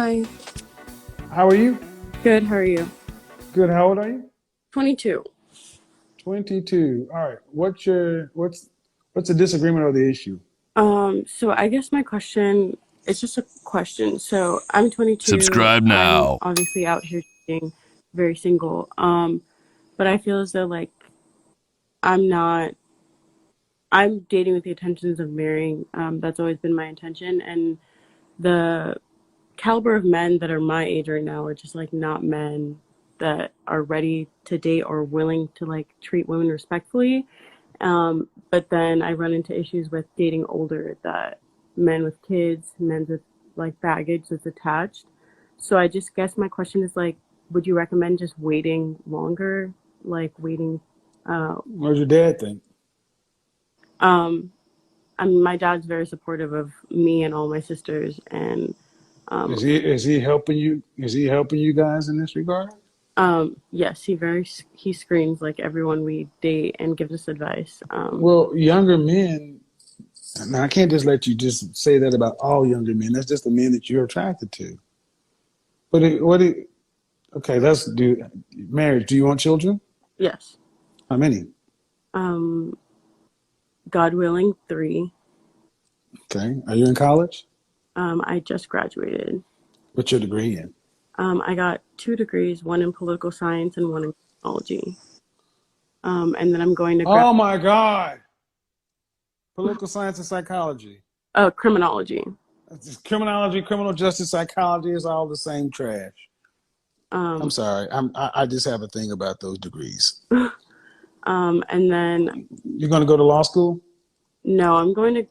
Hi. How are you? Good. How are you? Good. How old are you? 22. 22. All right. What's the disagreement or the issue? So I guess my question, it's just a question. So I'm 22. Subscribe I'm now. obviously out here being very single. But I feel as though like I'm not, I'm dating with the intentions of marrying. That's always been my intention. And the caliber of men that are my age right now are just like not men that are ready to date or willing to like treat women respectfully. But then I run into issues with dating older that men with kids, men with like baggage that's attached. So I just guess my question is like, would you recommend just waiting longer? Like waiting, uh, What does your dad think? um, I mean, my dad's very supportive of me and all my sisters, and Is um, he helping you? Is he helping you guys in this regard? yes, he screens like everyone we date and gives us advice. Well, younger men. Now, I can't just let you just say that about all younger men. That's just the men that you're attracted to. But okay, let's do marriage. Do you want children? Yes. How many? Um, God willing, 3. Okay. Are you in college? I just graduated. What's your degree in? I got 2 degrees, one in political science and one in criminology. And then I'm going to Oh my God. Political science and psychology. criminology. Criminology, criminal justice psychology is all the same trash. I'm Um, sorry. I just have a thing about those degrees. and then You're going to go to law school? no, I'm going to.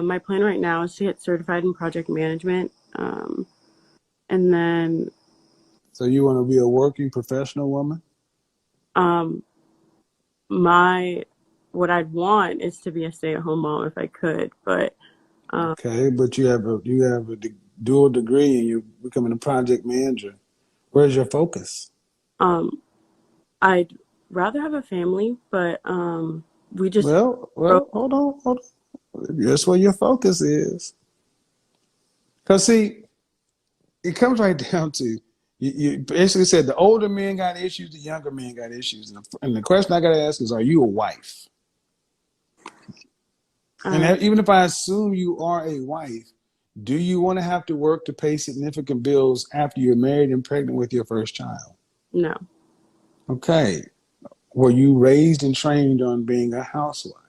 My plan right now is to get certified in project management. And then So you want to be a working professional woman? um, my what I'd want is to be a stay-at-home mom if I could, but um, Okay, but you have a dual degree and you're becoming a project manager. Where's your focus? um, I'd rather have a family, but we just Well, hold on. That's where your focus is. Because see, it comes right down to you basically said the older men got issues, the younger men got issues. And the question I got to ask is, are you a wife? And uh, even if I assume you are a wife, do you want to have to work to pay significant bills after you're married and pregnant with your first child? no. Okay. Were you raised and trained on being a housewife?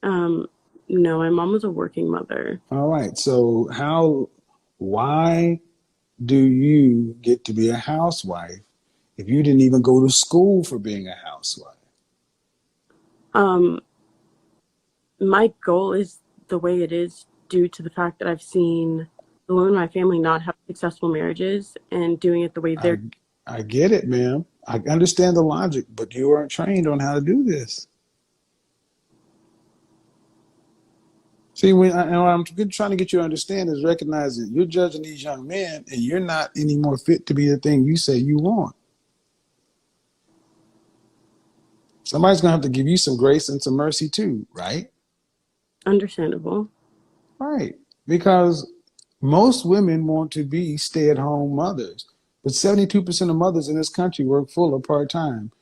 Um, no, my mom was a working mother. All right. So why do you get to be a housewife if you didn't even go to school for being a housewife? Um, my goal is the way it is due to the fact that I've seen the women in my family not have successful marriages and doing it the way I they're. I get it, ma'am. I understand the logic, but you weren't trained on how to do this. See, and what I'm trying to get you to understand is recognizing you're judging these young men and you're not any more fit to be the thing you say you want. Somebody's going to have to give you some grace and some mercy too, right? Understandable. Right. Because most women want to be stay-at-home mothers, but 72% of mothers in this country work full or part-time.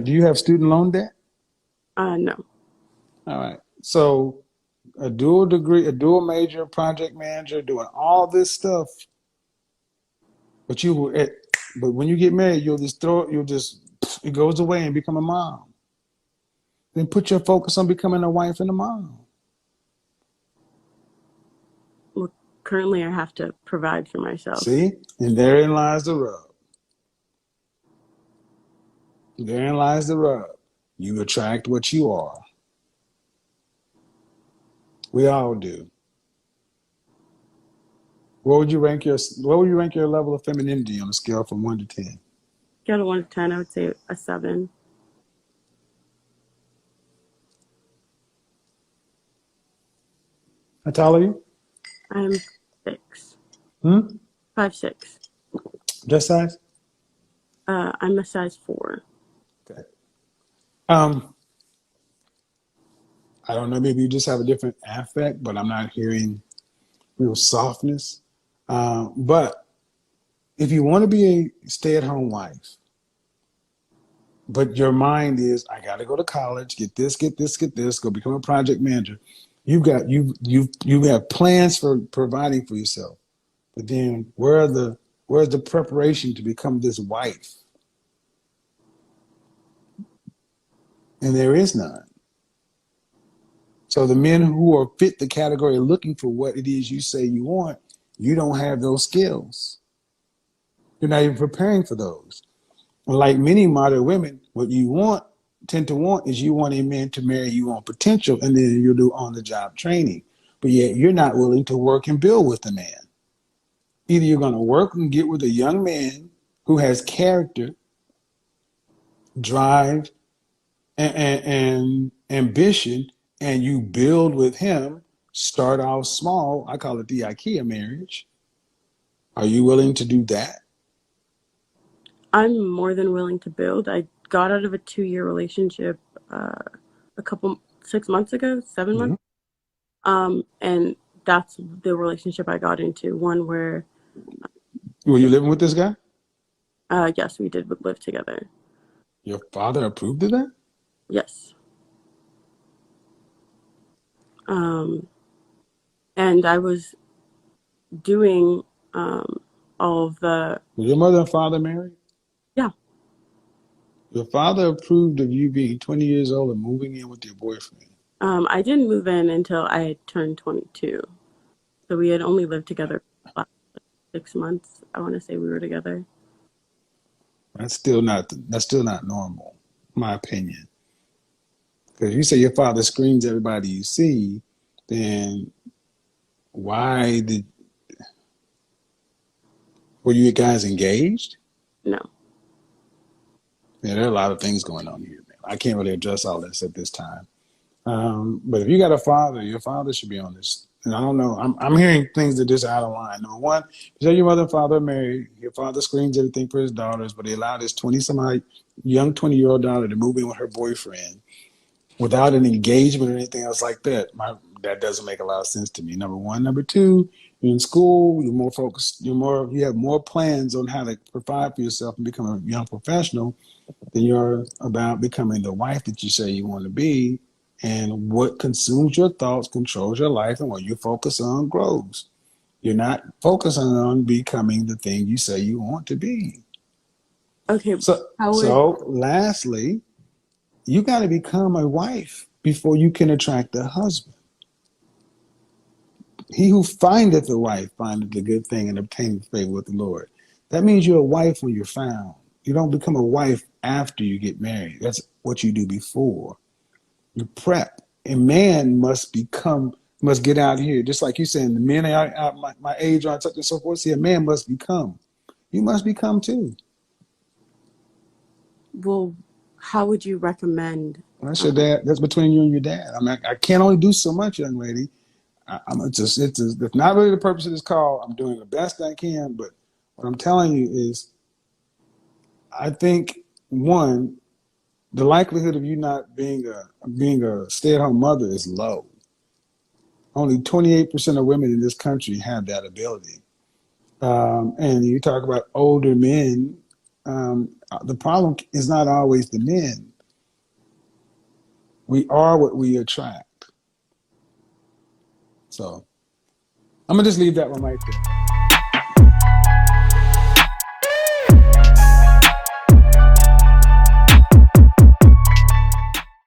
Do you have student loan debt? No. All right. So a dual degree, a dual major, project manager, doing all this stuff, but but when you get married, it goes away and become a mom. Then put your focus on becoming a wife and a mom. Well, currently I have to provide for myself. See? And therein lies the rub. Therein lies the rub. You attract what you are. We all do. What would you rank your level of femininity on a scale from 1 to 10? Out of 1 to 10, I would say a 7. How tall are you? I'm 6. Hmm? 5'6". Dress size? I'm a size 4. Okay. Um, I don't know, maybe you just have a different affect, but I'm not hearing real softness. But if you want to be a stay-at-home wife, but your mind is, I got to go to college, get this, get this, get this, go become a project manager. You have plans for providing for yourself, but then where's the preparation to become this wife? And there is none. So the men who are fit the category of looking for what it is you say you want, you don't have those skills. You're not even preparing for those. Like many modern women, what you tend to want is you want a man to marry you on potential, and then you'll do on the job training. But yet you're not willing to work and build with the man. Either you're going to work and get with a young man who has character, drive, and ambition, and you build with him, start off small. I call it the IKEA marriage. Are you willing to do that? I'm more than willing to build. I got out of a 2 year relationship uh, a couple 6 months ago, 7 months. Mm-hmm. And that's the relationship I got into. One where, Were you living with this guy? yes, we did live together. Your father approved of that? Yes. Um, and I was doing all of the, Were your mother and father married? yeah. Your father approved of you being 20 years old and moving in with your boyfriend. I didn't move in until I had turned 22. So we had only lived together for about 6 months. I want to say we were together. That's still not normal, in my opinion. Because you say your father screens everybody you see, then why did were you guys engaged? No. Yeah, there are a lot of things going on here, man. I can't really address all this at this time. But if you got a father, your father should be on this. And I don't know. I'm hearing things that are just out of line. Number one, you say your mother and father are married. Your father screens everything for his daughters, but he allowed his 20 some odd young 20-year-old daughter to move in with her boyfriend without an engagement or anything else like that. That doesn't make a lot of sense to me. Number one. Number two, you're in school, you're more focused, you have more plans on how to provide for yourself and become a young professional than you're about becoming the wife that you say you want to be. And what consumes your thoughts controls your life, and what you focus on grows. You're not focusing on becoming the thing you say you want to be. Okay. So, How would, so lastly, you got to become a wife before you can attract a husband. He who findeth a wife findeth a good thing and obtaineth favor with the Lord. That means you're a wife when you're found. You don't become a wife after you get married. That's what you do before. You prep. A man must get out here, just like you saying, the men are out my age are such and so forth. See, a man must become. You must become too. well, how would you recommend? That's your Um, dad. That's between you and your dad. I mean, I can't only do so much, young lady. It's not really the purpose of this call. I'm doing the best I can, but what I'm telling you is, I think one, the likelihood of you not being a stay at home mother is low. Only 28% of women in this country have that ability. And you talk about older men. The problem is not always the men. We are what we attract. So I'm gonna just leave that one right there.